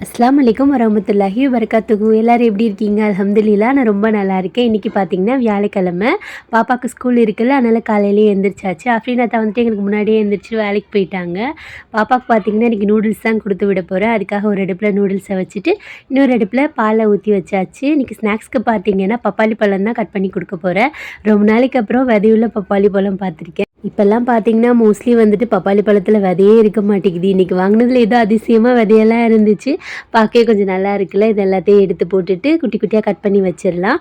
அஸ்ஸலாமு அலைக்கும் வரஹ்மத்துல்லாஹி வபரகாத்துஹு. எல்லோரும் எப்படி இருக்கீங்க? அல்ஹம்துலில்லாஹ் நான் ரொம்ப நல்லா இருக்கேன். இன்றைக்கி பார்த்திங்கன்னா வியாழக்கிழமை, பாப்பாவுக்கு ஸ்கூல் இருக்குல்ல, அதனால் காலையிலேயே எழுந்திரிச்சாச்சு. அஃப்ரீனாத்தா வந்துட்டு எங்களுக்கு முன்னாடியே எழுந்திரிச்சு வேலைக்கு போயிட்டாங்க. பாப்பாவுக்கு பார்த்திங்கன்னா இன்றைக்கி நூடுல்ஸ் தான் கொடுத்து விட போகிறேன். அதுக்காக ஒரு அடுப்பில் நூடுல்ஸை வச்சுட்டு இன்னொரு அடுப்பில் பாலை ஊற்றி வச்சாச்சு. இன்றைக்கி ஸ்நாக்ஸ்க்கு பார்த்திங்கன்னா பப்பாளி பழம் தான் கட் பண்ணி கொடுக்க போகிறேன். ரொம்ப நாளைக்கு அப்புறம் விதையுள்ள பப்பாளி பழம் பார்த்துருக்கேன். இப்போல்லாம் பார்த்தீங்கன்னா மோஸ்ட்லி வந்துட்டு பப்பாளி பழத்தில் விதையே இருக்க மாட்டேங்குது. இன்றைக்கி வாங்கினதில் ஏதோ அதிசயமாக விதையெல்லாம் இருந்துச்சு. பார்க்கவே கொஞ்சம் நல்லா இருக்குல்ல. இது எல்லாத்தையும் எடுத்து போட்டுட்டு குட்டி குட்டியாக கட் பண்ணி வச்சிடலாம்.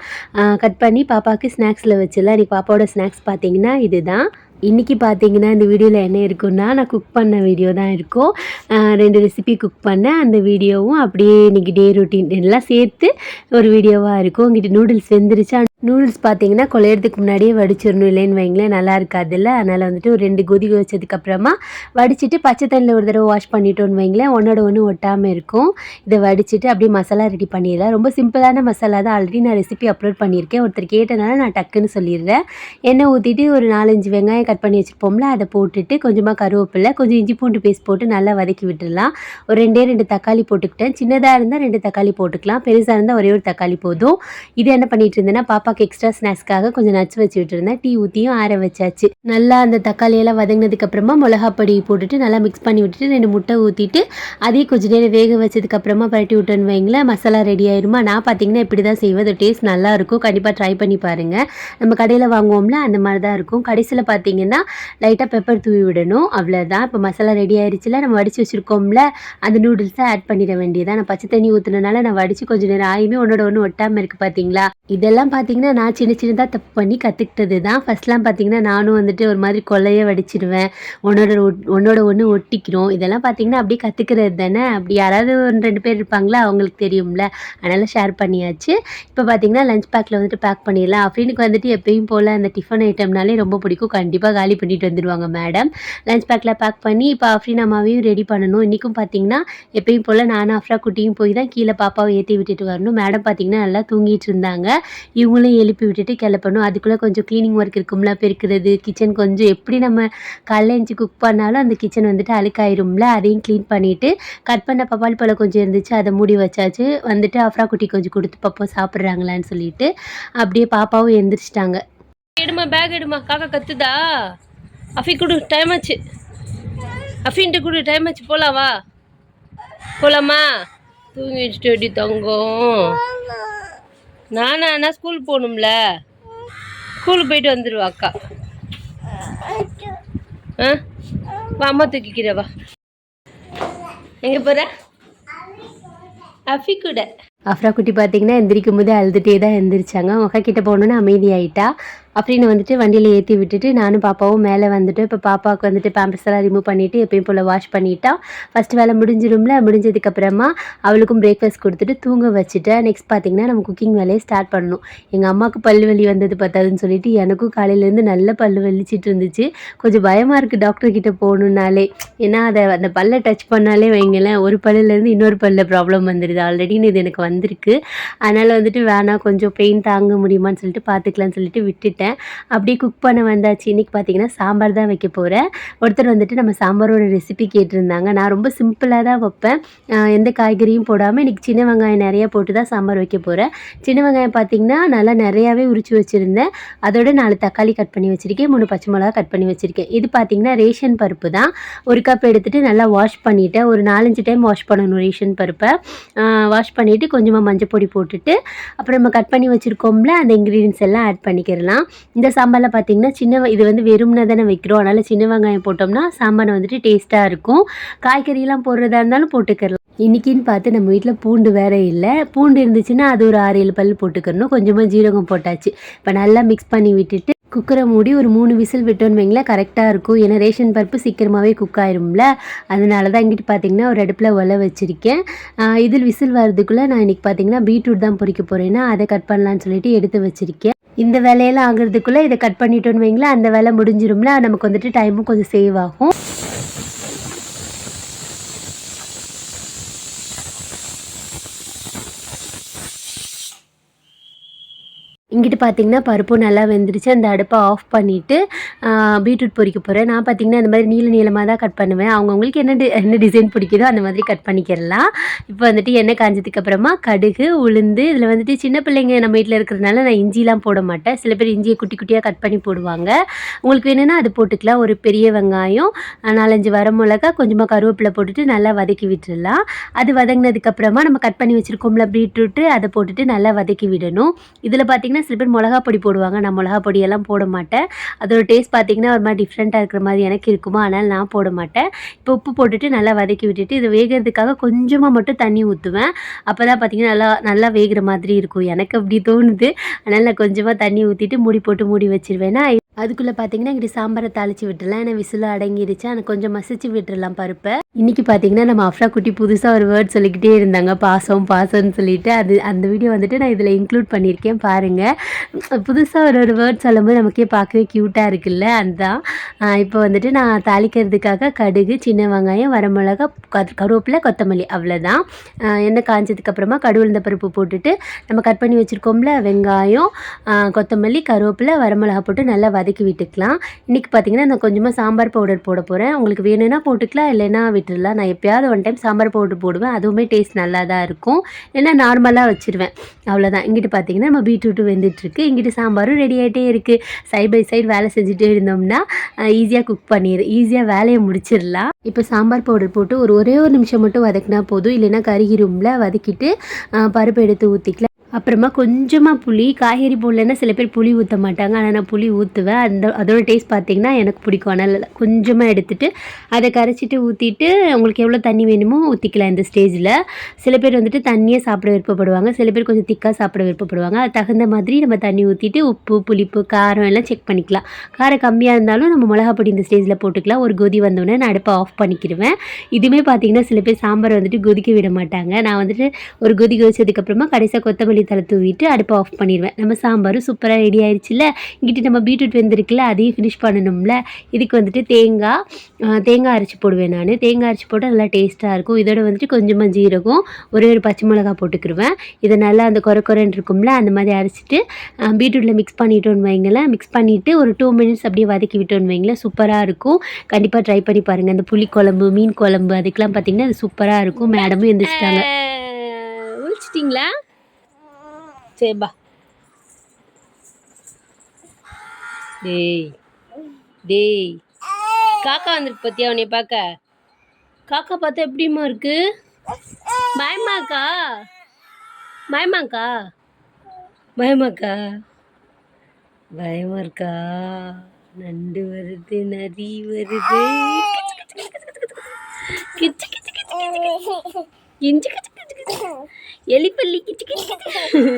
கட் பண்ணி பாப்பாவுக்கு ஸ்நாக்ஸில் வச்சிடலாம். இன்றைக்கி பாப்பாவோட ஸ்நாக்ஸ் பார்த்தீங்கன்னா இதுதான். இன்றைக்கி பார்த்தீங்கன்னா இந்த வீடியோவில் என்ன இருக்குன்னா, நான் குக் பண்ண வீடியோ தான் இருக்கும். 2 ரெசிபி குக் பண்ணேன். அந்த வீடியோவும் அப்படியே இன்றைக்கி டே ரொட்டீன் எல்லாம் சேர்த்து ஒரு வீடியோவாக இருக்கும். உங்கள்கிட்ட நூடுல்ஸ் வெந்துருச்சு. நூடுல்ஸ் பார்த்தீங்கன்னா குழையிறதுக்கு முன்னாடியே வடிச்சிடணும், இல்லைன்னு வைங்களேன் நல்லா இருக்காதுல்ல. அதனால் வந்துட்டு ஒரு 2 கொதி வச்சதுக்கப்புறமா வடிச்சிட்டு பச்சை தண்ணியில் ஒரு தடவை வாஷ் பண்ணிட்டோன்னு வைங்களேன், ஒன்றோட ஒன்று ஒட்டாமல் இருக்கும். இதை வடிச்சிட்டு அப்படியே மசாலா ரெடி பண்ணிடலாம். ரொம்ப சிம்பிளான மசாலா தான். ஆல்ரெடி நான் ரெசிபி அப்லோட் பண்ணியிருக்கேன். ஒருத்தர் கேட்டனால நான் டக்குன்னு சொல்லிடுறேன். எண்ணெய் ஊற்றிட்டு ஒரு 4-5 வெங்காயம் கட் பண்ணி வச்சுருப்போம்ல, அதை போட்டுட்டு கொஞ்சமாக கருவேப்பிலை, கொஞ்சம் இஞ்சி பூண்டு பேஸ்ட் போட்டு நல்லா வதக்கி விட்டுடலாம். ஒரு 2 தக்காளி போட்டுக்கிட்டேன். சின்னதாக இருந்தால் 2 தக்காளி போட்டுக்கலாம், பெருசாக இருந்தால் ஒரே ஒரு தக்காளி போதும். இது என்ன பண்ணிட்டு இருந்தேன்னா, பாப்பாக்கு எக்ஸ்ட்ரா ஸ்நாக்ஸ்க்காக கொஞ்சம் நட்ஸ் வச்சு விட்டுருந்தேன். டீ ஊற்றியும் ஆற வச்சாச்சு. நல்லா அந்த தக்காளியெல்லாம் வதங்கினதுக்கப்புறமா மிளகாப்பொடி போட்டுட்டு நல்லா மிக்ஸ் பண்ணி விட்டுட்டு 2 முட்டை ஊற்றிட்டு அதையும் கொஞ்சம் நேரம் வேக வச்சதுக்கப்புறமா பரட்டி விட்டோன்னு வைங்களேன், மசாலா ரெடி ஆயிருமா. நான் பார்த்தீங்கன்னா இப்படி தான் செய்வேன். அது டேஸ்ட் நல்லாயிருக்கும். கண்டிப்பாக ட்ரை பண்ணி பாருங்கள். நம்ம கடையில் வாங்குவோம்ல, அந்த மாதிரி தான் இருக்கும். கடைசியில் பார்த்தீங்கன்னா லைட்டாக பெப்பர் தூவி விடணும், அவ்வளோதான். இப்போ மசாலா ரெடி ஆயிடுச்சுல, நம்ம வடித்து வச்சுருக்கோம்ல, அந்த நூடுல்ஸை ஆட் பண்ணிட வேண்டியதான். நான் பச்சை தண்ணி ஊற்றுனனால நான் வடித்து கொஞ்சம் நேரம் ஆயுமே ஒன்றோட ஒன்று ஒட்டாமல் இருக்குது பார்த்தீங்களா. இதெல்லாம் பார்த்தீங்கன்னா நான் சின்னதாக தப்பு பண்ணி கற்றுக்கிட்டது தான். ஃபஸ்ட்லாம் பார்த்தீங்கன்னா நானும் வந்துட்டு ஒரு மாதிரி கொள்ளைய வடிச்சிடுவேன், ஒன்றோட ஒன்று ஒட்டிக்கிறோம். இதெல்லாம் பார்த்தீங்கன்னா அப்படியே கற்றுக்கிறது தானே. அப்படி யாராவது 1-2 பேர் இருப்பாங்களா, அவங்களுக்கு தெரியும்ல, அதனால் ஷேர் பண்ணியாச்சு. இப்போ பார்த்தீங்கன்னா லஞ்ச் பேக்கில் வந்துட்டு பேக் பண்ணிடலாம். அஃப்ரீனுக்கு வந்துட்டு எப்பயும் போல் அந்த டிஃபன் ஐட்டம்னாலே ரொம்ப பிடிக்கும். கண்டிப்பாக காலி பண்ணிட்டு வந்துடுவாங்க மேடம். லஞ்ச் பேக்கில் பேக் பண்ணி இப்போ அஃப்ரீன் அம்மாவையும் ரெடி பண்ணணும். இன்றைக்கும் பார்த்தீங்கன்னா எப்பயும் போல் நானும் அஃப்ரா குட்டியும் போய் தான் கீழே பாப்பாவை ஏற்றி விட்டுட்டு வரணும். மேடம் பார்த்தீங்கன்னா நல்லா தூங்கிட்டு இருந்தாங்க. இவங்களும் எழுப்பி விட்டுட்டு கிளப்பணும். அதுக்குள்ளே கொஞ்சம் க்ளீனிங் ஒர்க் இருக்கும்ல, பெருக்கிறது, கிச்சன் கொஞ்சம் எப்படி நம்ம காலைல எழுந்துச்சி குக் பண்ணாலும் அந்த கிச்சன் வந்துட்டு அழுக்காயிரும்ல, அதையும் க்ளீன் பண்ணிவிட்டு கட் பண்ண பப்பாளி பழம் கொஞ்சம் இருந்துச்சு, அதை மூடி வச்சாச்சு. வந்துட்டு அஃப்ரா குட்டி கொஞ்சம் கொடுத்து பாப்பா சாப்பிட்றாங்களான்னு சொல்லிட்டு அப்படியே பாப்பாவும் எழுந்திரிச்சிட்டாங்க. எடுமா பேக் எடுமா, காக்கா கத்துதா. அஃபி கொடு, டைம் ஆச்சு. அஃபின்ட்டு கொடு, டைம் ஆச்சு. போகலாவா, போகலாமா? தூங்கிட்டு எப்படி தங்கம். நானா ஸ்கூல் போகணும்ல, ஸ்கூலுக்கு போயிட்டு வந்துடுவா அக்கா. வா அம்மா தூக்கிக்கிறவா. எங்கே போகிற? அஃபி கூட. அஃப்ரா குட்டி பார்த்தீங்கன்னா எந்திரிக்கும் போது அழுதுகிட்டே தான் எழுந்திரிச்சாங்க. அவங்க அக்கா கிட்டே போகணுன்னு அமைதியாயிட்டா. அப்படின்னு வந்துட்டு வண்டியில் ஏற்றி விட்டுட்டு நானும் பாப்பாவும் மேலே வந்துட்டு இப்போ பாப்பாவுக்கு வந்துட்டு பேம்பர்ஸ் எல்லாம் ரிமூவ் பண்ணிவிட்டு எப்பயும் போல் வாஷ் பண்ணிட்டா ஃபஸ்ட்டு வேலை முடிஞ்சிடும்ல. முடிஞ்சதுக்கப்புறமா அவளுக்கும் பிரேக்ஃபாஸ்ட் கொடுத்துட்டு தூங்க வச்சுட்டேன். நெக்ஸ்ட் பார்த்திங்கன்னா நம்ம குக்கிங் வேலையை ஸ்டார்ட் பண்ணணும். எங்கள் அம்மாவுக்கு பல்லு வலி வந்தது பார்த்தாதுன்னு சொல்லிட்டு எனக்கும் காலையிலேருந்து நல்ல பல்லு வலிச்சிட்டு இருந்துச்சு. கொஞ்சம் பயமாக இருக்குது டாக்டர்கிட்ட போகணுன்னாலே. ஏன்னா அந்த பல்லை டச் பண்ணாலே வைங்களேன், ஒரு பல்லுலேருந்து இன்னொரு பல்லில் ப்ராப்ளம் வந்துடுது. ஆல்ரெடின்னு இது எனக்கு வந்திருக்கு. அதனால் வந்துட்டு வேணாம், கொஞ்சம் பெயின் தாங்க முடியுமான்னு சொல்லிட்டு பார்த்துக்கலான்னு சொல்லிட்டு விட்டுட்டேன். அப்படியே குக் பண்ண வந்தாச்சு. இன்றைக்கி பார்த்தீங்கன்னா சாம்பார் தான் வைக்க போகிறேன். ஒருத்தர் வந்துட்டு நம்ம சாம்பாரோட ரெசிபி கேட்டிருந்தாங்க. நான் ரொம்ப சிம்பிளாக தான் வைப்பேன், எந்த காய்கறியும் போடாமல். இன்றைக்கி சின்ன வெங்காயம் நிறையா போட்டு தான் சாம்பார் வைக்க போகிறேன். சின்ன வெங்காயம் பார்த்திங்கன்னா நல்லா நிறையாவே உரித்து வச்சுருந்தேன். அதோட 4 தக்காளி கட் பண்ணி வச்சுருக்கேன், 3 பச்சை மிளகா கட் பண்ணி வச்சுருக்கேன். இது பார்த்திங்கன்னா ரேஷன் பருப்பு தான். 1 கப் எடுத்துகிட்டு நல்லா வாஷ் பண்ணிவிட்டேன். ஒரு 4-5 டைம் வாஷ் பண்ணணும் ரேஷன் பருப்பை. வாஷ் பண்ணிவிட்டு கொஞ்சமாக மஞ்சள் பொடி போட்டுட்டு அப்புறம் நம்ம கட் பண்ணி வச்சுருக்கோம்ல, அந்த இன்க்ரீடியன்ஸ் எல்லாம் ஆட் பண்ணிக்கிறலாம். இந்த சாம்பாரில் பார்த்திங்கன்னா இது வந்து வெறும்னா தானே வைக்கிறோம், அதனால் சின்ன வெங்காயம் போட்டோம்னா சாம்பார் வந்துட்டு டேஸ்ட்டாக இருக்கும். காய்கறியெல்லாம் போடுறதா இருந்தாலும் போட்டுக்கலாம். இன்றைக்கின்னு பார்த்து நம்ம வீட்டில் பூண்டு வேறு இல்லை. பூண்டு இருந்துச்சுன்னா அது ஒரு 6-7 பல் போட்டுக்கணும். கொஞ்சமாக ஜீரகம் போட்டாச்சு. இப்போ நல்லா மிக்ஸ் பண்ணி விட்டுட்டு குக்கரை மூடி ஒரு 3 விசில் விட்டோன்னு வைங்களேன், கரெக்டாக இருக்கும். ஏன்னா ரேஷன் பருப்பு சீக்கிரமாகவே குக் ஆயிரும்ல, அதனால தான் இங்கிட்டு பார்த்திங்கன்னா ஒரு அடுப்பில் ஒலை வச்சுருக்கேன். இதில் விசில் வர்றதுக்குள்ளே நான் இன்றைக்கி பார்த்திங்கன்னா பீட்ரூட் தான் பொரிக்க போகிறேன்னா அதை கட் பண்ணலான்னு சொல்லிட்டு எடுத்து வச்சுருக்கேன். இந்த வேலையெல்லாம் ஆகிறதுக்குள்ளே இதை கட் பண்ணிட்டோன்னு வைங்களேன், அந்த வேலை முடிஞ்சிடும்ல, நமக்கு வந்துட்டு டைமும் கொஞ்சம் சேவ் ஆகும். இங்கிட்டு பார்த்திங்கன்னா பருப்பும் நல்லா வெந்துருச்சு. அந்த அடுப்பை ஆஃப் பண்ணிவிட்டு பீட்ரூட் பொரிக்க போகிறேன். நான் பார்த்திங்கன்னா இந்த மாதிரி நீளமாக தான் கட் பண்ணுவேன். அவங்கவுங்களுக்கு என்ன டிசைன் பிடிக்குதோ அந்த மாதிரி கட் பண்ணிக்கிறலாம். இப்போ வந்துட்டு எண்ணெய் காஞ்சதுக்கப்புறமா கடுகு, உளுந்து, இதில் வந்துட்டு சின்ன பிள்ளைங்க நம்ம வீட்டில் இருக்கிறதுனால நான் இஞ்சிலாம் போட மாட்டேன். சில பேர் இஞ்சியை குட்டி குட்டியாக கட் பண்ணி போடுவாங்க. உங்களுக்கு வேணும்னா அது போட்டுக்கலாம். ஒரு பெரிய வெங்காயம், 4-5 வரமிளகா, கொஞ்சமாக கருவேப்பிலை போட்டுட்டு நல்லா வதக்கி விட்டுடலாம். அது வதங்கினதுக்கப்புறமா நம்ம கட் பண்ணி வச்சுருக்கோம்ல பீட்ரூட்டு, அதை போட்டுட்டு நல்லா வதக்கி விடணும். இதில் பார்த்திங்கன்னா சில பேர் மிளகா பொடி போடுவாங்க. நான் மிளகா பொடியெல்லாம் போட மாட்டேன். அதோட டேஸ்ட் பார்த்திங்கன்னா ஒரு மாதிரி டிஃப்ரெண்ட்டாக இருக்கிற மாதிரி எனக்கு இருக்குமா, அதனால் நான் போட மாட்டேன். இப்போ உப்பு போட்டுட்டு நல்லா வதக்கி விட்டுட்டு இது வேகிறதுக்காக கொஞ்சமாக மட்டும் தண்ணி ஊற்றுவேன். அப்போ தான் பார்த்திங்கன்னா நல்லா வேகிற மாதிரி இருக்கும். எனக்கு அப்படி தோணுது. அதனால் நான் கொஞ்சமாக தண்ணி ஊற்றிட்டு மூடி போட்டு மூடி வச்சுருவேன்னா அதுக்குள்ளே பார்த்தீங்கன்னா இங்கிட்ட சாம்பாரை தாளித்து விட்டுடலாம். ஏன்னா விசில் அடங்கிடுச்சு. ஆனால் கொஞ்சம் மசிச்சு விட்டுடலாம் பருப்பை. இன்றைக்கி பார்த்தீங்கன்னா நம்ம அஃப்ரா குட்டி புதுசாக ஒரு வேர்ட் சொல்லிக்கிட்டே இருந்தாங்க, பாசம்னு சொல்லிட்டு. அந்த வீடியோ வந்துட்டு நான் இதில் இன்க்ளூட் பண்ணியிருக்கேன் பாருங்கள். புதுசாக ஒரு வேர்ட் சொல்லும்போது நமக்கே பார்க்கவே க்யூட்டாக இருக்குல்ல, அதுதான். இப்போ வந்துட்டு நான் தாளிக்கிறதுக்காக கடுகு, சின்ன வெங்காயம், வரமிளகா, கருவேப்பிலை, கொத்தமல்லி அவ்வளோதான். எண்ணெய் காஞ்சதுக்கப்புறமா கடுகுளுந்த பருப்பு போட்டுட்டு நம்ம கட் பண்ணி வச்சுருக்கோம்ல வெங்காயம், கொத்தமல்லி, கருவேப்பிலை, வரமிளகா போட்டு நல்லா வதக்கி விட்டுக்கலாம். இன்றைக்கி பார்த்திங்கன்னா நான் கொஞ்சமாக சாம்பார் பவுடர் போட போகிறேன். உங்களுக்கு வேணும்னா போட்டுக்கலாம், இல்லைன்னா விட்டுடலாம். நான் எப்போயாவது ஒன் டைம் சாம்பார் பவுடர் போடுவேன். அதுவுமே டேஸ்ட் நல்லா தான் இருக்கும். இல்லைன்னா நார்மலாக வச்சுருவேன். அவ்வளோதான். இங்கிட்டு பார்த்திங்கன்னா நம்ம பீட்ரூட்டும் வெந்துட்டுருக்கு. இங்கிட்டு சாம்பாரும் ரெடி ஆகிட்டே இருக்குது. சைட் பை சைடு வேலை செஞ்சுட்டே இருந்தோம்னா ஈஸியாக வேலையை முடிச்சிடலாம். இப்போ சாம்பார் பவுடர் போட்டு ஒரே ஒரு நிமிஷம் மட்டும் வதக்கினா போதும், இல்லைன்னா கருகிரும்ல. வதக்கிட்டு பருப்பு எடுத்து ஊற்றிக்கலாம். அப்புறமா கொஞ்சமாக புளி, காய்கறி போடலன்னா சில பேர் புளி ஊற்ற மாட்டாங்க. ஆனால் நான் புளி ஊற்றுவேன். அதோட டேஸ்ட் பார்த்திங்கன்னா எனக்கு பிடிக்கும். அதனால் கொஞ்சமாக எடுத்துகிட்டு அதை கரைச்சிட்டு ஊற்றிட்டு உங்களுக்கு எவ்வளோ தண்ணி வேணுமோ ஊற்றிக்கலாம் இந்த ஸ்டேஜில். சில பேர் வந்துட்டு தண்ணியே சாப்பிட விருப்பப்படுவாங்க. சில பேர் கொஞ்சம் திக்காக சாப்பிட விருப்பப்படுவாங்க. அது தகுந்த மாதிரி நம்ம தண்ணி ஊற்றிட்டு உப்பு, புளிப்பு, காரம் எல்லாம் செக் பண்ணிக்கலாம். காரம் கம்மியாக இருந்தாலும் நம்ம மிளகா பொடி இந்த ஸ்டேஜில் போட்டுக்கலாம். ஒரு கொதி வந்தோடனே நான் அடுப்பை ஆஃப் பண்ணிக்கிடுவேன். இதுவுமே பார்த்திங்கன்னா சில பேர் சாம்பார் வந்துட்டு கொதிக்க விட மாட்டாங்க. நான் வந்துட்டு ஒரு கொதி கொதிச்சதுக்கப்புறமா கடைசியாக கொத்தமல்லி தலை தூவிட்டு அடுப்பை ஆஃப் பண்ணிடுவேன். நம்ம சாம்பாரும் சூப்பராக ரெடி ஆயிடுச்சுல்ல. இங்கிட்டு நம்ம பீட்ரூட் வெந்திருக்குல்ல, அதையும் ஃபினிஷ் பண்ணணும்ல. இதுக்கு வந்துட்டு தேங்காய் அரைச்சி போடுவேன் நான். தேங்காய் அரைச்சி போட்டால் நல்லா டேஸ்ட்டாக இருக்கும். இதோட வந்துட்டு கொஞ்சமாக ஜீரகம், ஒரே ஒரு பச்சை மிளகா போட்டுக்கிடுவேன். இதை நல்லா அந்த கொரன்னு இருக்கும்ல, அந்த மாதிரி அரைச்சிட்டு பீட்ரூட்டில் மிக்ஸ் பண்ணிட்டோன்னு வைங்களேன். மிக்ஸ் பண்ணிவிட்டு ஒரு 2 மினிட்ஸ் அப்படியே வதக்கி விட்டோன்னு வைங்களேன். சூப்பராக இருக்கும். கண்டிப்பாக ட்ரை பண்ணி பாருங்கள். அந்த புளி குழம்பு, மீன் குழம்பு அதுக்கெலாம் பார்த்திங்கன்னா அது சூப்பராக இருக்கும். மேடமும் எந்திரிச்சிட்டாங்க. முடிச்சிட்டிங்களா? சரிப்பா. டேய் காக்கா வந்துருக்கு பத்தியா உன்னைய பார்க்க? காக்கா பார்த்தா எப்படிமா இருக்கு? பயமாக்கா? பயமா இருக்கா? நண்டு வருது, நரி வருது, கிச்சு கிச்சு கிச்சு கிச்சு, இஞ்சி கிச்சு கிச்சு கிச்சு, எலிப்பள்ளி கிச்சு கிச்சு,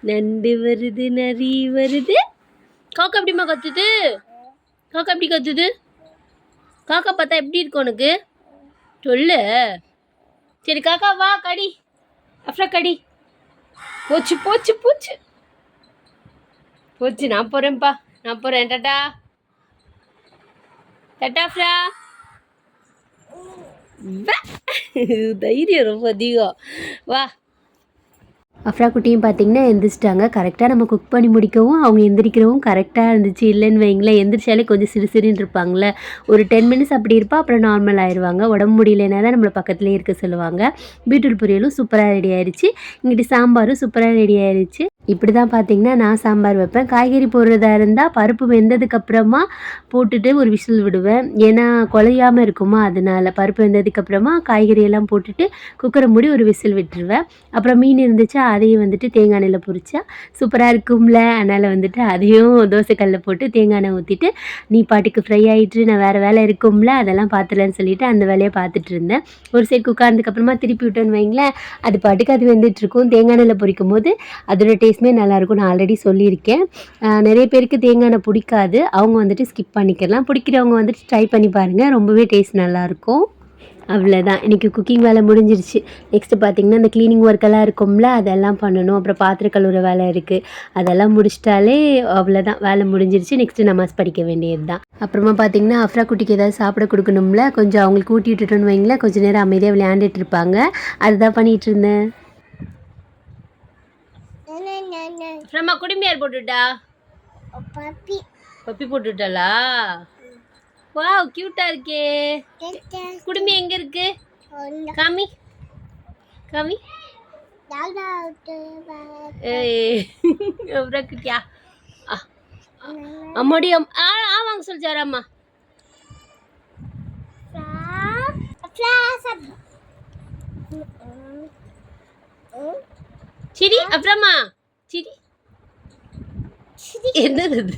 நண்டு வருது, நரி வருது. காக்கா எப்படிமா கத்துது? காக்கா எப்படி கத்துது? காக்கா பார்த்தா எப்படி இருக்கு உனக்கு சொல்லு. சரி காக்கா வா, கடி அப்புறம் கடி. போச்சு போச்சு போச்சு போச்சு. நான் போகிறேன்ப்பா, நான் போகிறேன். Tata tata. தைரியம் ரொம்ப அதிகம். வா. அஃப்ரா குட்டியும் பார்த்திங்கன்னா எந்திரிச்சிட்டாங்க. கரெக்டாக நம்ம குக் பண்ணி முடிக்கவும் அவங்க எந்திரிக்கிறவும் கரெக்டாக இருந்துச்சு. இல்லைன்னு வைங்களேன், எந்திரிச்சாலே கொஞ்சம் சிறுசிறுன்னு இருப்பாங்களே. ஒரு 10 மினிட்ஸ் அப்படி இருப்பா, அப்புறம் நார்மல் ஆயிடுவாங்க. உடம்பு முடியலைன்னா தான் நம்மளை பக்கத்துலேயே இருக்க சொல்லுவாங்க. பீட்ரூட் பொரியலும் சூப்பராக ரெடி ஆயிடுச்சு. இங்கிட்டு சாம்பாரும் சூப்பராக ரெடி ஆயிடுச்சு. இப்படி தான் பார்த்திங்கன்னா நான் சாம்பார் வைப்பேன். காய்கறி போடுறதா இருந்தால் பருப்பு வெந்ததுக்கப்புறமா போட்டுட்டு ஒரு விசில் விடுவேன். ஏன்னா குழையாமல் இருக்குமா, அதனால் பருப்பு வெந்ததுக்கப்புறமா காய்கறியெல்லாம் போட்டுட்டு குக்கரை மூடி ஒரு விசில் விட்டுருவேன். அப்புறம் மீன் இருந்துச்சா அதையும் வந்துட்டு தேங்காய் எண்ணெயில் பொரிச்சா சூப்பராக இருக்கும்ல. அதனால் வந்துட்டு அதையும் தோசைக்கல்லில் போட்டு தேங்காய் எண்ணெய் ஊற்றிட்டு நீ பாட்டுக்கு ஃப்ரை ஆகிட்டு நான் வேறு வேலை இருக்கும்ல அதெல்லாம் பார்த்துலன்னு சொல்லிவிட்டு அந்த வேலையை பார்த்துட்டு இருந்தேன். ஒரு சைடு குக்கானதுக்கப்புறமா திருப்பி விட்டோன்னு வைங்களேன், அது பாட்டுக்கு அது வெந்துட்டுருக்கும். தேங்காய் எண்ணெயில் பொரிக்கும் போது அதோட டேஸ்ட்டுமே நல்லாயிருக்கும். நான் ஆல்ரெடி சொல்லியிருக்கேன். நிறைய பேருக்கு தேங்காய் எண்ணெய் பிடிக்காது, அவங்க வந்துட்டு ஸ்கிப் பண்ணிக்கலாம். பிடிக்கிறவங்க வந்துட்டு ட்ரை பண்ணி பாருங்கள், ரொம்பவே டேஸ்ட் நல்லாயிருக்கும். அவ்வளோதான், இன்றைக்கி குக்கிங் வேலை முடிஞ்சிருச்சு. நெக்ஸ்ட்டு பார்த்திங்கன்னா இந்த க்ளீனிங் ஒர்க்கெல்லாம் இருக்கும்ல அதெல்லாம் பண்ணணும். அப்புறம் பாத்திர கழுவுற வேலை இருக்குது, அதெல்லாம் முடிச்சிட்டாலே அவ்வளோதான், வேலை முடிஞ்சிருச்சு. நெக்ஸ்ட்டு நமாஸ் படிக்க வேண்டியது தான். அப்புறமா பார்த்திங்கன்னா அஃப்ரா குட்டிக்கு ஏதாவது சாப்பிட கொடுக்கணும்ல, கொஞ்சம் அவங்களுக்கு ஊட்டி விட்டுட்டோன்னு வைங்களேன், கொஞ்சம் நேரம் அமைதியாக விளையாண்டுட்டு இருப்பாங்க. அதுதான் பண்ணிகிட்டு இருந்தேன். குடும்பியார் போட்டுட்டா பப்பி போட்டு விட்டாளா? வாவ் கியூட்டா இருக்கே. குடுமி எங்க இருக்கு? காமி காமி. ஏய் அப்புறம் குட்டியா அம்மாடி வாங்க சொல்லிச்சாரா அம்மா? சிரி அப்புறமா சிரி என்னது இது?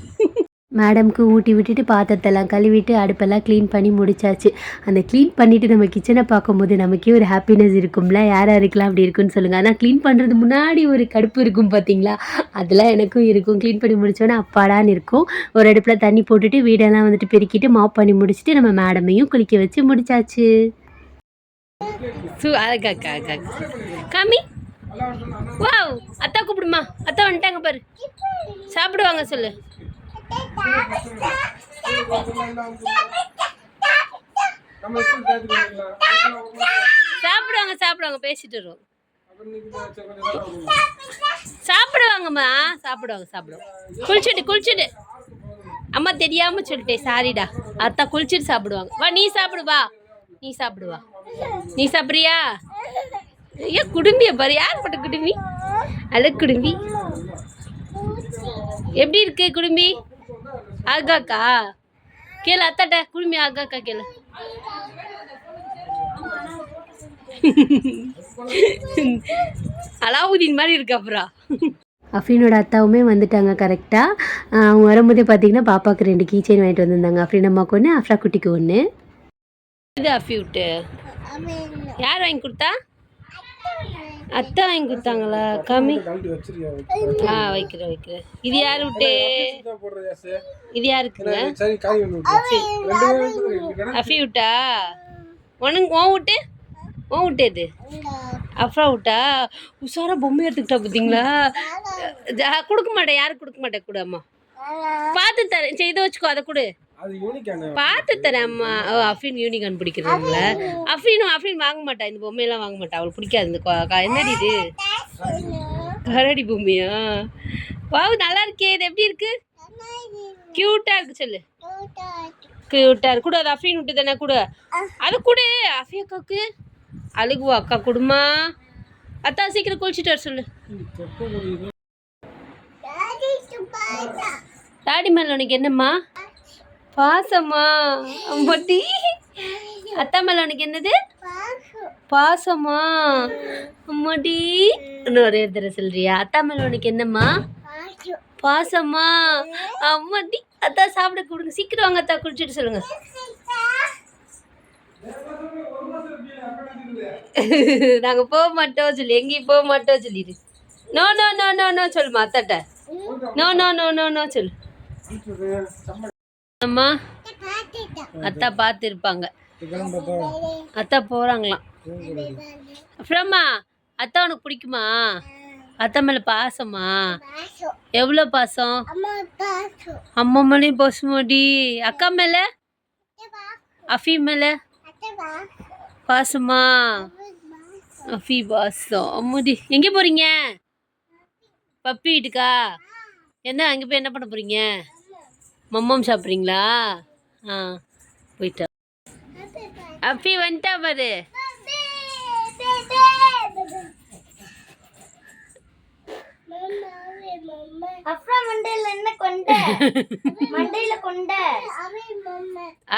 மேடம்க்கு ஊட்டி விட்டுட்டு பாத்திரத்தெல்லாம் கழுவிட்டு அடுப்பெல்லாம் க்ளீன் பண்ணி முடிச்சாச்சு. அந்த க்ளீன் பண்ணிவிட்டு நம்ம கிச்சனை பார்க்கும்போது நமக்கே ஒரு ஹாப்பினஸ் இருக்கும்ல. யார் யாருக்கெல்லாம் அப்படி இருக்குன்னு சொல்லுங்கள். ஆனால் க்ளீன் பண்ணுறது முன்னாடி ஒரு கடுப்பு இருக்கும் பார்த்தீங்களா, அதெல்லாம் எனக்கும் இருக்கும். க்ளீன் பண்ணி முடித்தோன்னே அப்பாடான்னு இருக்கும். ஒரு அடுப்பில் தண்ணி போட்டுட்டு வீடெல்லாம் வந்துட்டு பெருக்கிட்டு மாப் பண்ணி முடிச்சுட்டு நம்ம மேடமையும் குளிக்க வச்சு முடிச்சாச்சு. காமி வாவ் அத்தா கூப்பிடுமா. அத்தா வந்துட்டாங்க பாரு. சாப்பிடுவாங்க சொல்லு. சாப்பிடுவாங்க சாப்பிடுவாங்க பேசிட்டு வருவோம். சாப்பிடுவாங்கம்மா சாப்பிடுவாங்க சாப்பிடுவாங்க. குளிச்சுட்டு அம்மா தெரியாம சொல்லிட்டேன் சாரிடா. அத்தா குளிச்சுட்டு சாப்பிடுவாங்க. வா நீ சாப்பிடு. வா நீ சாப்பிடுவா. நீ சாப்பிட்றியா? ஏன் குடும்பிய பாரு. யார் பட்ட குடும்பி? அழகு குடும்பி. எப்படி இருக்கு குடும்பி? ஆகாக்கா கேளு. அத்தாட்ட குடும்பி ஆகாக்கா கேளு. அலாவுதீன் மாதிரி இருக்கு. அப்புறம் அஃப்ரீனோட அத்தாவுமே வந்துட்டாங்க கரெக்டாக. அவங்க வரும்போதே பார்த்தீங்கன்னா பாப்பாவுக்கு 2 கீ செயின் வாங்கிட்டு வந்திருந்தாங்க. அஃப்ரீன் அம்மாவுக்கு ஒன்று, அஃப்ரா குட்டிக்கு ஒன்று. இது அஃபி விட்டு யார் வாங்கி கொடுத்தா? அத்தை வாங்கி கொடுத்தாங்களா? காமி. வைக்கிறேன். இது யார் விட்டு? இது யாருக்குங்க? அஃபி விட்டா? உனக்கு உன் விட்டு? உன் விட்டு எது? அஃப்ரா விட்டா? உஷாரா பொம்மை எடுத்துக்கிட்டா பார்த்தீங்களா? கொடுக்க மாட்டேன். யாருக்கு கொடுக்க மாட்டேன். கூட அம்மா பார்த்து தரேன். சரி இதை வச்சுக்கோ. அதை கொடு. பார்த்து தரேன் அம்மா. அஃப்ரீன் யூனிகான் பிடிக்கிறதுங்கள. அஃப்ரீன் வாங்க மாட்டா. இந்த பொம்மையெல்லாம் வாங்க மாட்டா. அவளுக்கு பிடிக்காது. இந்த என்னடி இது கரடி பொம்மையா? வாவு நல்லா இருக்கே. இது எப்படி இருக்கு? கியூட்டா இருக்கு சொல்லு. கியூட்டா இருக்கு. கூட அது அஃப்ரீன் விட்டு தானே கூட. அது கூட அஃபி அக்காவுக்கு அழுகுவா. அக்கா கொடுமா. அத்தா சீக்கிரம் குளிச்சுட்டு வர சொல்லு. டாடி மேல உனக்கு என்னம்மா பாசமா? அம்மாட்டி அத்தா மேல உனக்கு என்னது பாசமா? அம்மாட்டி ஒரே தடவை சொல்றியா? அத்தா மேல உனக்கு என்னம்மா பாசமா? அம்மாட்டி அத்தா சாப்பிட கொடுங்க. சீக்கிரம் வாங்க அத்தா குளிச்சுட்டு சொல்லுங்க. நாங்க போக மாட்டோம் சொல்லி. எங்கேயும் போக மாட்டோம் சொல்லிடு. No no no no no சொல்லுமா அத்தாட்ட. No no no no no சொல்லு. அம்மா அத்தா பார்த்து இருப்பாங்க. அத்தா போறாங்களாம். அப்புறமா அத்தா உனக்கு பிடிக்குமா? அத்தா மேல பாசமா? எவ்வளோ பாசம்? அம்மா மேலேயும் பாசமாடி. அக்கா மேல? அஃபி மேல பாசமா? அஃபி பாசம். அம்மாடி எங்கே போறீங்க? பப்பி வீட்டுக்கா? அங்கே போய் என்ன பண்ண போறீங்க? மம்மம் சாப்பிட்றீங்களா? போயிட்டா. அஃபி வந்துட்டா பாரு.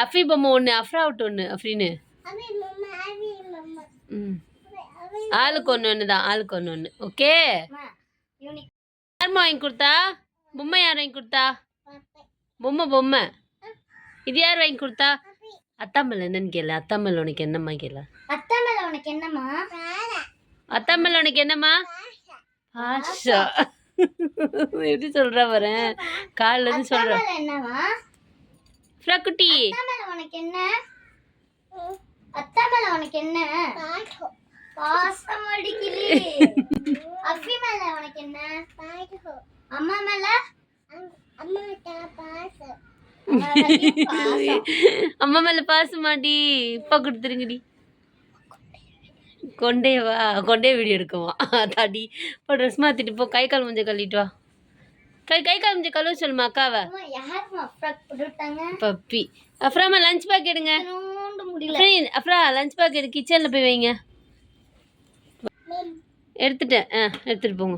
அஃபி பொம்மை ஒன்று, அஃப்ரா விட்டு ஒன்று. அஃப்ரீனு ஆளுக்கு ஒன்று தான். ஆளுக்கு ஒன்று. ஓகே. யாரும்மா வாங்கி கொடுத்தா பொம்மை? யார் வாங்கி கொடுத்தா பொம்மை? இது யார் வாங்கி கொடுத்தா? அத்தா மேல என்னன்னு கேளு. அத்தா மேல உனக்கு என்னம்மா கேளு. அத்தா மேல உனக்கு என்னம்மா பாஷா? எப்படி சொல்ற வரேன் காலில் இருந்து சொல்றேன். குட்டி அத்தா மேல உனக்கு என்ன பாசம் அடிக்கலி? அஃபி மேல உனக்கு என்ன? அம்மா மேல? அம்மா மேல பாசமாடி. இப்ப கொடுத்துருங்கடி. கொண்டே வீடியோ எடுக்குவான். தாடி இப்போ ட்ரெஸ் மாற்றிட்டு போ. கை கால் கொஞ்சம் கழுவிட்டு வா. கை கை காமிச்சு கழுவ சொல்லுமா அக்காவை. யாருமா ஃப்ராக் போட்டுட்டாங்க? பப்பி. அப்புறமா லஞ்ச் பேக் எடுங்க. முடியல. அப்புறம் லஞ்ச் பேக் எடு, கிச்சனில் போய் வைங்க. எடுத்துட்டேன். எடுத்துகிட்டு போங்க.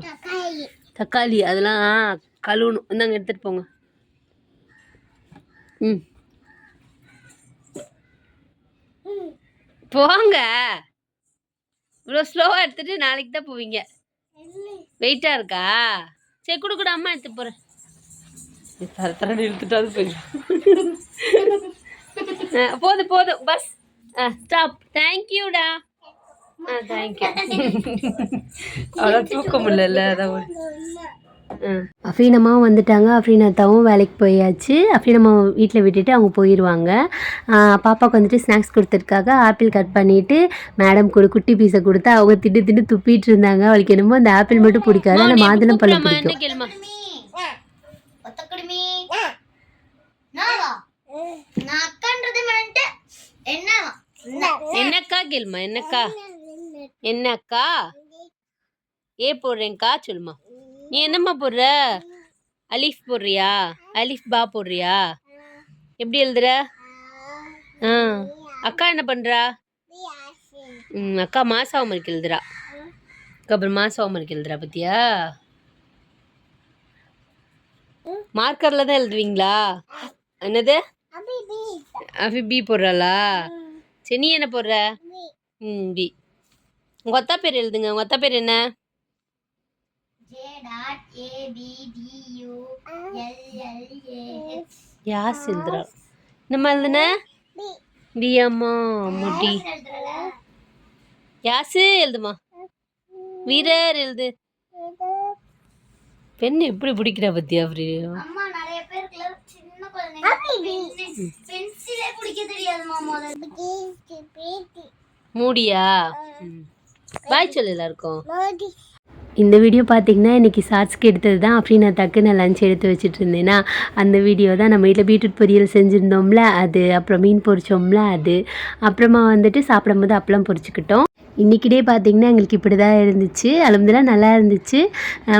தக்காளி அதெல்லாம் கழுவணும். இந்தாங்க எடுத்துகிட்டு போங்க. ம் போங்க. இவ்வளோ ஸ்லோவாக எடுத்துகிட்டு நாளைக்கு தான் போவீங்க. வெயிட்டாக இருக்கா? சரி கூட அம்மா எடுத்து போகிறேன். தரத்தரடி இழுத்துட்டாது போயிடும். போதும் பஸ். ஸ்டாப். தேங்க்யூடா. தேங்க்யூ. அவ்வளோ தூக்க முடியல. அதான் அஃப்ரீனம்மாவும் வந்துட்டாங்க. அஃப்ரீனாத்தாவும் வேலைக்கு போயாச்சு. அஃப்ரீனம்மா வீட்டில் விட்டுட்டு அவங்க போயிடுவாங்க. பாப்பாவுக்கு வந்துட்டு ஸ்நாக்ஸ் கொடுத்துருக்காக ஆப்பிள் கட் பண்ணிவிட்டு மேடம் கூட குட்டி பீஸை கொடுத்து அவங்க திட்டு துப்பிட்டு இருந்தாங்க. அவளுக்கு என்னமோ அந்த ஆப்பிள் மட்டும் பிடிக்காது, ஆனால் மாதுளம் பழம் பிடிக்கும். என்னக்கா கேளுமா? என்னக்கா ஏ போடுறேன்க்கா சொல்லுமா. நீ என்னம்மா போடுற? அலிஃப் போடுறியா? அலிஃப் பா போடுறியா? எப்படி எழுதுற? அக்கா என்ன பண்றா? அக்கா மாச ஹோம்ஒர்க் எழுதுறா. அப்புறம் மாச ஹோம்ஒர்க் எழுதுறா பத்தியா? மார்க்கர்ல தான் எழுதுவீங்களா? என்னது? அஃபி பி போடுறாளா? சரி நீ என்ன போடுற? பி. உங்க அத்தா பேர் எழுதுங்க. உங்க அத்தா பேர் என்ன? யாஸ் எழுதுறா. நம்ம எழுதுன பி. அம்மா முட்டி. யாசு எழுதுமா. வீரர் எழுது. பெண் எப்படி பிடிக்கிறா பத்தியா? அப்படி மூடியா? பாய் சொல்லு எல்லாருக்கும். இந்த வீடியோ பார்த்திங்கன்னா இன்றைக்கி ஷார்ட்ஸ்க்கு எடுத்தது தான். அஃப்ரீனாத்தாக்கு நான் லஞ்ச் எடுத்து வச்சுட்டு இருந்தேன்னா அந்த வீடியோ தான். நம்ம வீட்டில் பீட்ரூட் பொரியல் செஞ்சுருந்தோம்ல அது, அப்புறம் மீன் பொரிச்சோம்ல அது, அப்புறமா வந்துட்டு சாப்பிடும்போது அப்பளம் பொரிச்சுக்கிட்டோம். இன்றைக்கி டே பார்த்திங்கன்னா எங்களுக்கு இப்படி தான் இருந்துச்சு. அல்ஹம்துலில்லாஹ் நல்லா இருந்துச்சு.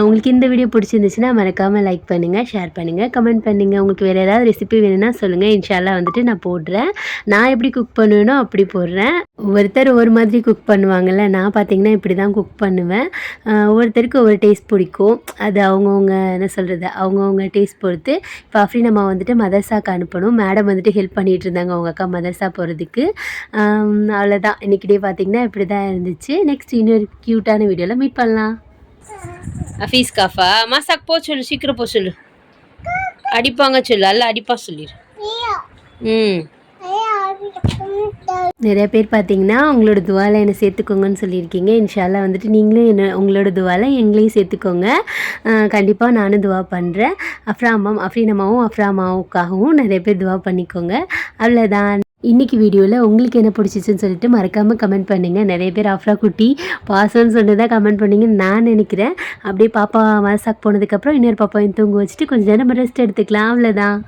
உங்களுக்கு இந்த வீடியோ பிடிச்சிருந்துச்சுன்னா மறக்காமல் லைக் பண்ணுங்கள், ஷேர் பண்ணுங்கள், கமெண்ட் பண்ணுங்கள். உங்களுக்கு வேறு ஏதாவது ரெசிபி வேணும்னா சொல்லுங்கள். இன்ஷால்லா வந்துட்டு நான் போடுறேன். நான் எப்படி குக் பண்ணுவேனோ அப்படி போடுறேன். ஒவ்வொருத்தர் ஒவ்வொரு மாதிரி குக் பண்ணுவாங்கள்ல. நான் பார்த்திங்கன்னா இப்படி தான் குக் பண்ணுவேன். ஒவ்வொருத்தருக்கு ஒவ்வொரு டேஸ்ட் பிடிக்கும். அது அவங்கவுங்க என்ன சொல்கிறது, அவங்கவுங்க டேஸ்ட் பொறுத்து. இப்போ அஃப்ரீனம்மா வந்துட்டு மதர்சாக்கு அனுப்பணும். மேடம் வந்துட்டு ஹெல்ப் பண்ணிகிட்டு இருந்தாங்க அவங்க அக்கா மதர்சா போகிறதுக்கு. அவ்வளோதான். இன்றைக்கி டே பார்த்திங்கன்னா இப்படி தான் இருந்துச்சு. நெக்ஸ்ட் இன்னொரு க்யூட்டான வீடியோவில் மீட் பண்ணலாம். அஃபீஸ் காஃபா மாசாக் போ சொல்லு, சீக்கிரம் போ சொல்லு. அடிப்பாங்க சொல்லு, அல்ல அடிப்பா சொல்லிடு. நிறைய பேர் பார்த்தீங்கன்னா உங்களோட துவாவில் என்னை சேர்த்துக்கோங்கன்னு சொல்லியிருக்கீங்க. இன்ஷால்லா வந்துட்டு நீங்களும் என்ன உங்களோட துவாவில் எங்களையும் சேர்த்துக்கோங்க. கண்டிப்பாக நானும் துவா பண்ணுறேன். அஃப்ரீனம்மாவும் அம்மாவுக்காகவும் நிறைய பேர் துவா பண்ணிக்கோங்க. அவ்வளோதான். இன்றைக்கி வீடியோவில் உங்களுக்கு என்ன பிடிச்சிச்சுன்னு சொல்லிட்டு மறக்காமல் கமெண்ட் பண்ணுங்கள். நிறைய பேர் அஃப்ரா குட்டி பாசம்னு சொன்னதாக கமெண்ட் பண்ணிங்கன்னு நான் நினைக்கிறேன். அப்படியே பாப்பா மதர்சாக்கு போனதுக்கப்புறம் இன்னொரு பாப்பாவையும் தூங்க வச்சுட்டு கொஞ்சம் நேரம் ரெஸ்ட் எடுத்துக்கலாம். அவ்வளோதான்.